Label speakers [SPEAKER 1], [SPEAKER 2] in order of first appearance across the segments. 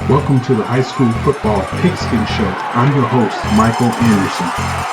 [SPEAKER 1] Welcome to the High School Football Pigskin Show. I'm your host, Michael Anderson.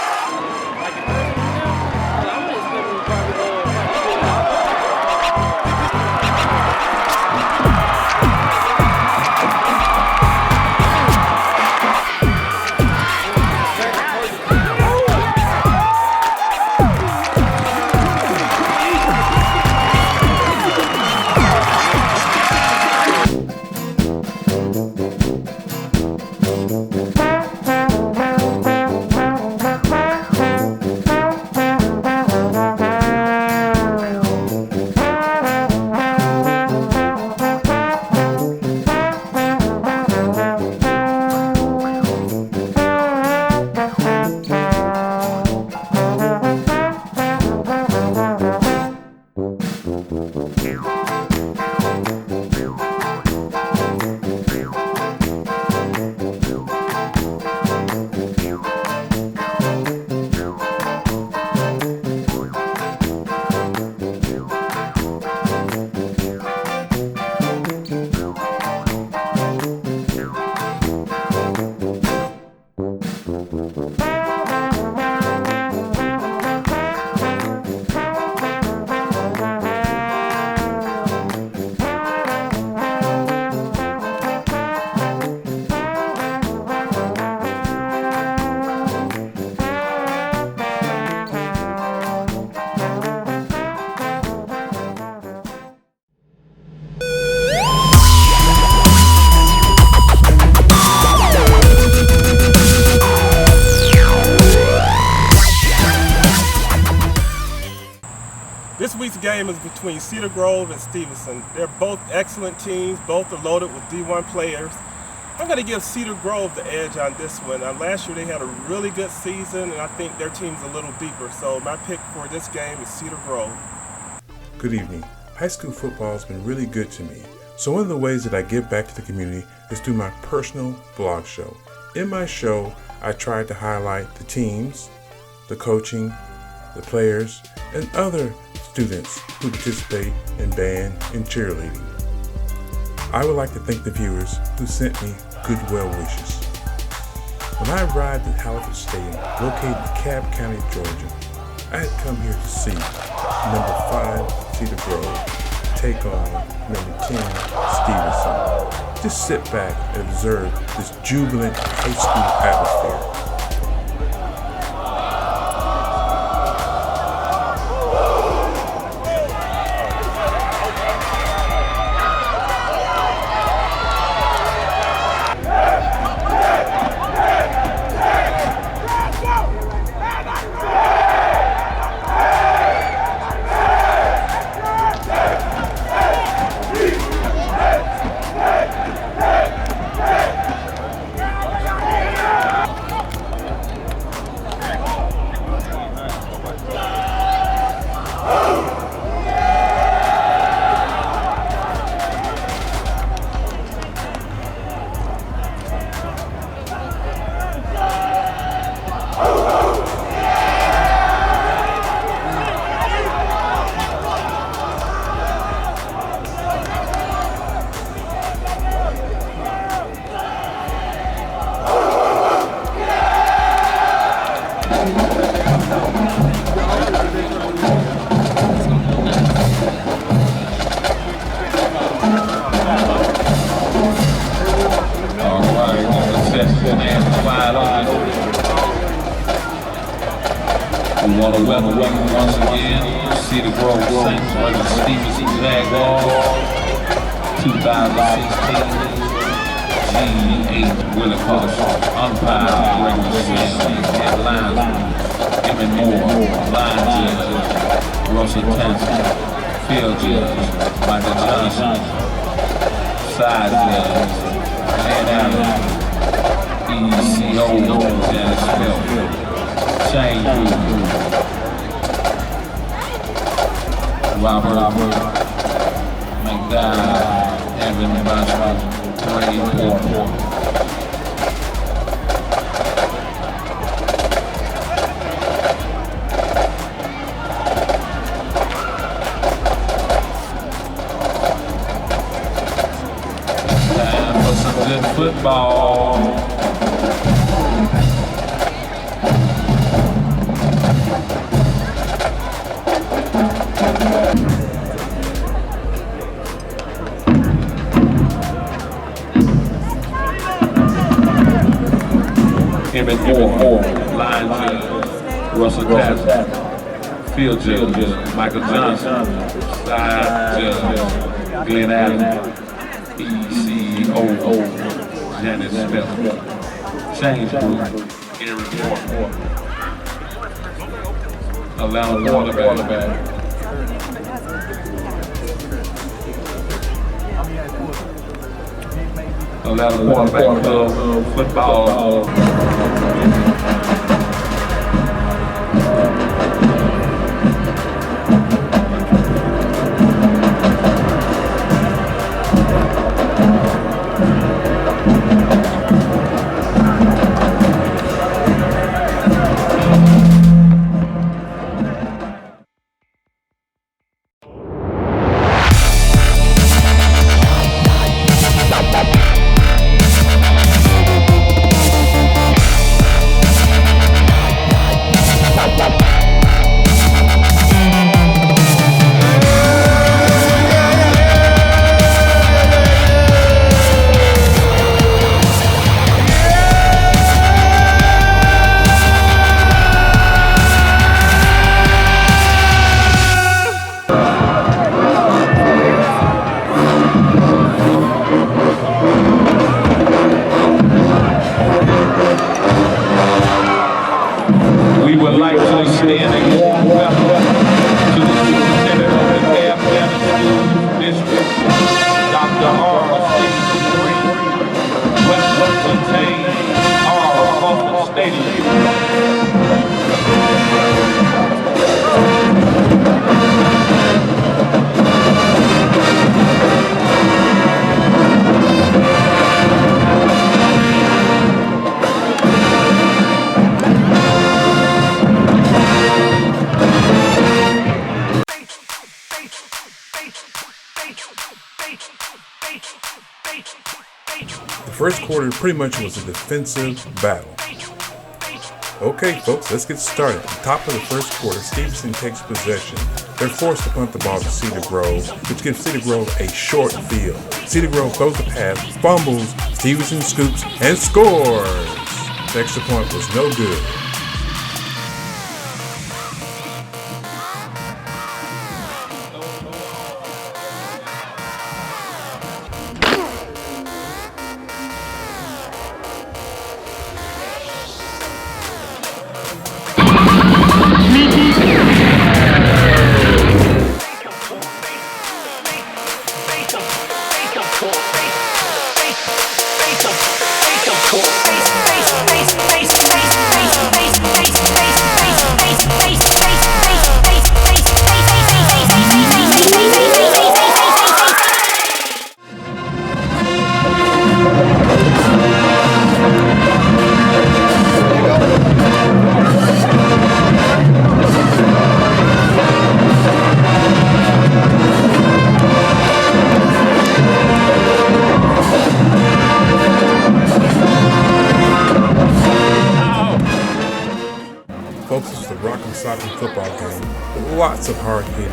[SPEAKER 2] This week's game is between Cedar Grove and Stephenson. They're both excellent teams. Both are loaded with D1 players. I'm going to give Cedar Grove the edge on this one. Last year they had a really good season, and I think their team's a little deeper. So my pick for this game is Cedar Grove.
[SPEAKER 3] Good evening. High school football has been really good to me. So one of the ways that I give back to the community is through my personal blog show. In my show, I try to highlight the teams, the coaching, the players, and other students who participate in band and cheerleading. I would like to thank the viewers who sent me good well wishes. When I arrived at Halifax Stadium, located in DeKalb County, Georgia, I had come here to see number 5 Cedar Grove take on number 10 Stephenson. Just sit back and observe this jubilant high school atmosphere.
[SPEAKER 4] We want to welcome once again Cedar Grove Saints versus Stephenson Jaguars 2016 G8 Willicott umpire regular season headlines Emmett Moore, line judge Russell Tanson, field judge Michael Johnson, side judge Ed Allen, ECO Janice Smith. Shane Robert McDowell, Evan Boswell, Trey Porter. Time for some good football. Emmett Moore, line judge, Russell Taft, field judge, Michael Johnson, side judge, Glenn Allen, ECO, Janice Smith, James Brewer, Eric Moore, Atlanta quarterback, Atlanta quarterback club, football. We would like to extend a warm welcome to the superintendent of the Atlanta School District, Dr. R. Stephenson III. Welcome to Tane R. Hoffman Stadium.
[SPEAKER 3] The first quarter pretty much was a defensive battle. Okay, folks, let's get started. At the top of the first quarter, Stephenson takes possession. They're forced to punt the ball to Cedar Grove, which gives Cedar Grove a short field. Cedar Grove throws the pass, fumbles, Stephenson scoops, and scores! The extra point was no good. Folks, it's the rock and sock football game with lots of hard hitting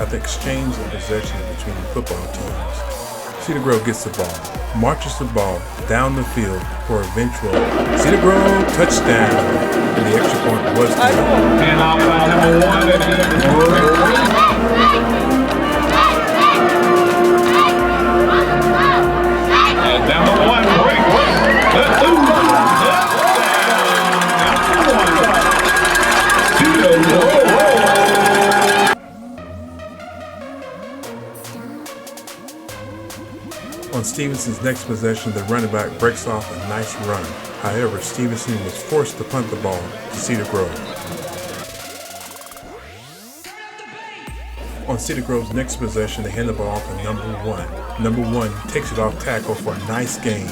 [SPEAKER 3] at the exchange of possession between football teams. Cedar Grove gets the ball, marches the ball down the field for eventual Cedar Grove touchdown, and the extra point was good.
[SPEAKER 4] And I'll find number one. And number one, break.
[SPEAKER 3] On Stephenson's next possession, the running back breaks off a nice run. However, Stephenson was forced to punt the ball to Cedar Grove. On Cedar Grove's next possession, they hand the ball off to number one. Number one takes it off tackle for a nice gain.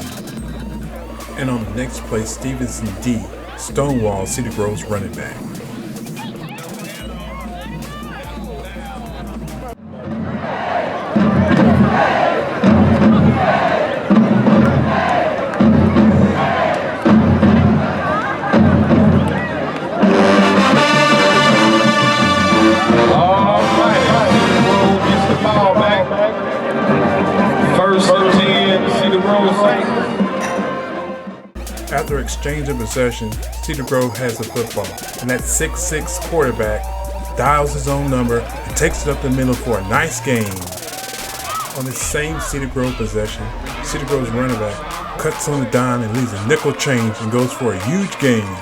[SPEAKER 3] And on the next play, Stephenson D stonewalls Cedar Grove's running back. After exchange of possession, Cedar Grove has the football, and that 6'6" quarterback dials his own number and takes it up the middle for a nice gain. On this same Cedar Grove possession, Cedar Grove's running back cuts on the dime and leaves a nickel change and goes for a huge gain.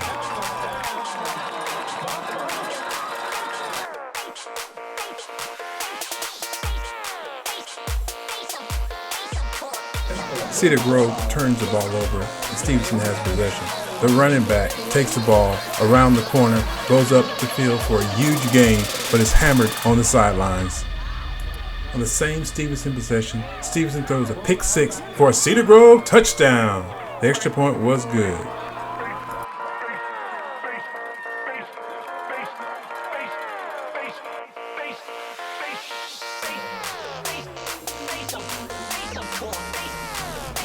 [SPEAKER 3] Cedar Grove turns the ball over and Stephenson has possession. The running back takes the ball around the corner, goes up the field for a huge gain, but is hammered on the sidelines. On the same Stephenson possession, Stephenson throws a pick six for a Cedar Grove touchdown. The extra point was good.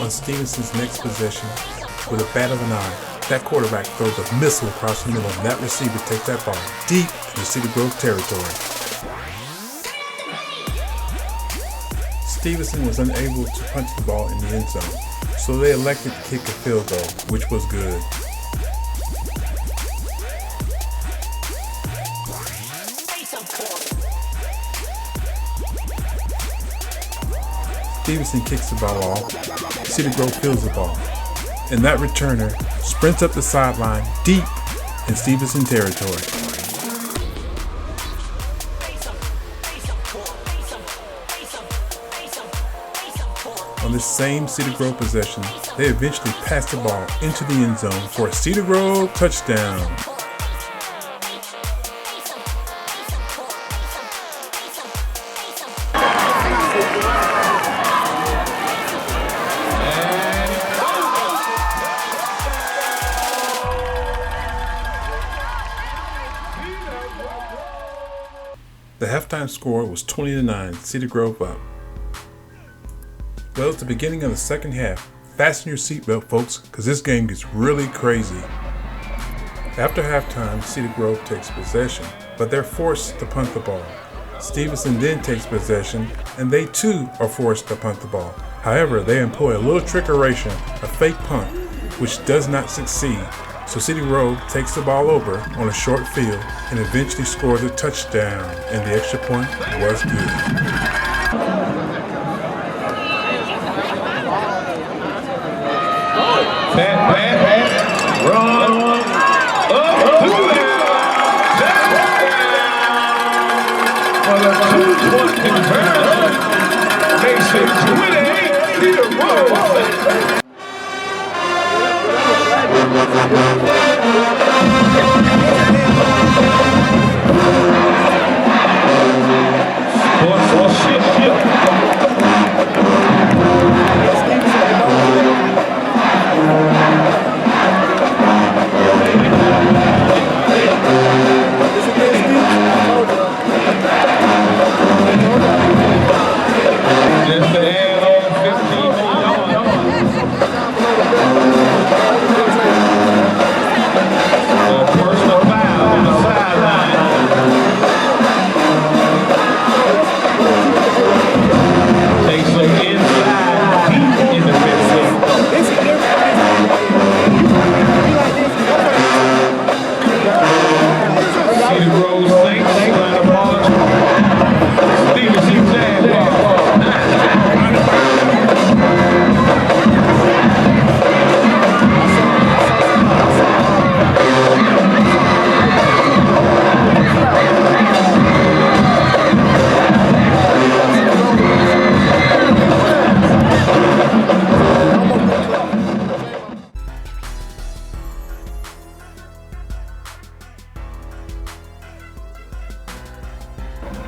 [SPEAKER 3] On Stephenson's next possession, with a bat of an eye, that quarterback throws a missile across the middle and that receiver takes that ball deep into Cedar Grove territory. Stephenson was unable to punch the ball in the end zone, so they elected to kick a field goal, which was good. Stephenson kicks the ball off, Cedar Grove fields the ball, and that returner sprints up the sideline deep in Stephenson territory. On this same Cedar Grove possession, they eventually pass the ball into the end zone for a Cedar Grove touchdown. The halftime score was 20-9, Cedar Grove up. Well, it's the beginning of the second half. Fasten your seatbelt, folks, because this game gets really crazy. After halftime, Cedar Grove takes possession, but they're forced to punt the ball. Stephenson then takes possession, and they too are forced to punt the ball. However, they employ a little trickeration, a fake punt, which does not succeed. So Cedar Grove takes the ball over on a short field and eventually scores a touchdown, and the extra point was good.
[SPEAKER 4] Pat, run, up, for the 2-point conversion. Makes it 28, Cedar Grove.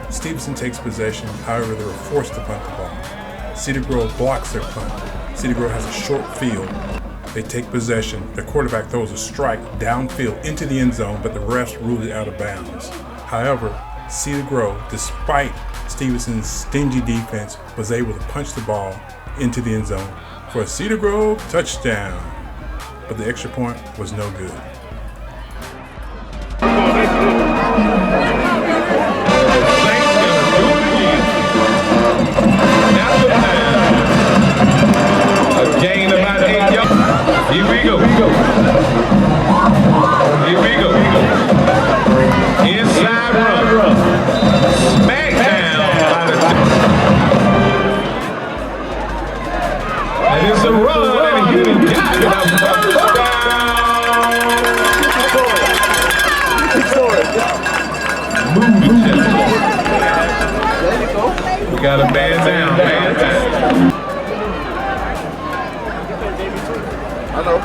[SPEAKER 3] Stephenson takes possession, however they were forced to punt the ball. Cedar Grove blocks their punt. Cedar Grove has a short field. They take possession. The quarterback throws a strike downfield into the end zone, but the refs ruled it out of bounds. However, Cedar Grove, despite Stephenson's stingy defense, was able to punch the ball into the end zone for a Cedar Grove touchdown. But the extra point was no good.
[SPEAKER 4] A gain of about 8 yards. Here we go. We got a man down, man down.
[SPEAKER 5] I know.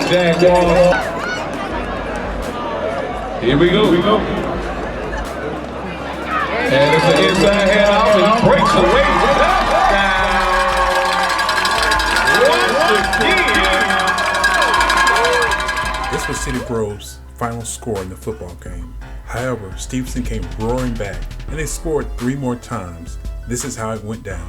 [SPEAKER 4] Jaguar. Here we go. And it's an inside handoff and he breaks away. Once again.
[SPEAKER 3] This was Cedar Grove's final score in the football game. However, Stephenson came roaring back and they scored 3 more times. This is how it went down.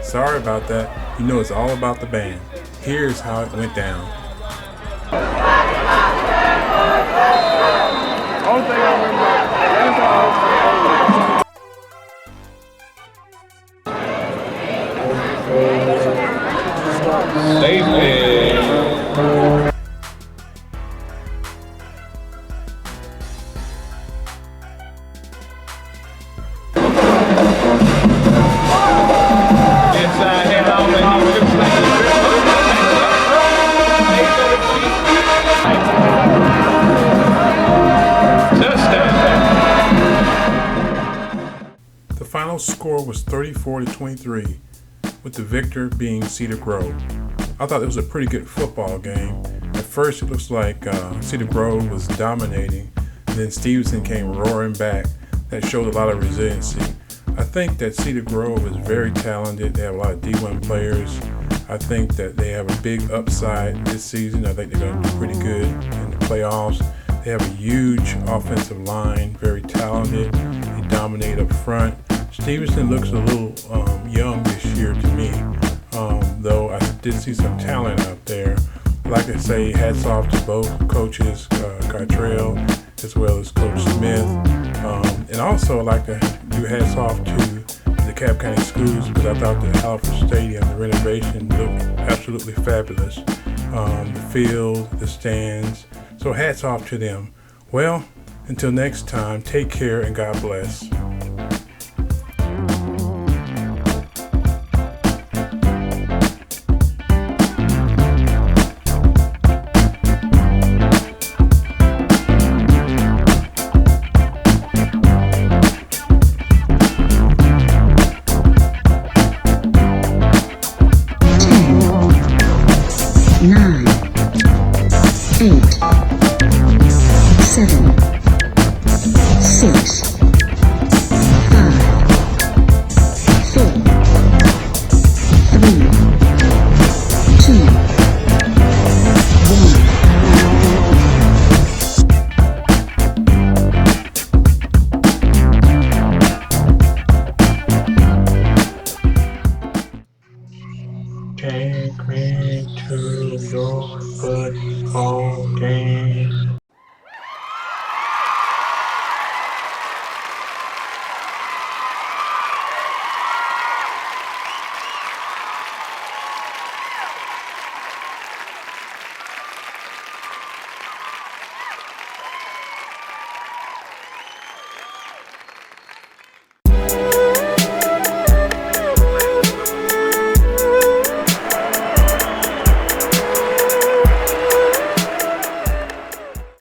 [SPEAKER 3] Sorry about that. You know it's all about the band. Here's how it went down. The final score was 34-23, with the victor being Cedar Grove. I thought it was a pretty good football game. At first it looks like Cedar Grove was dominating, and then Stephenson came roaring back. That showed a lot of resiliency. I think that Cedar Grove is very talented. They have a lot of D1 players. I think that they have a big upside this season. I think they're going to do pretty good in the playoffs. They have a huge offensive line, very talented. They dominate up front. Stephenson looks a little young this year to me, though I did see some talent out there. Like I say, hats off to both coaches, Cottrell as well as Coach Smith. And also I'd like to do hats off to the Cobb County Schools, because I thought the Halford Stadium, the renovation looked absolutely fabulous. The field, the stands, so hats off to them. Well, until next time, take care and God bless. Take me to your football game.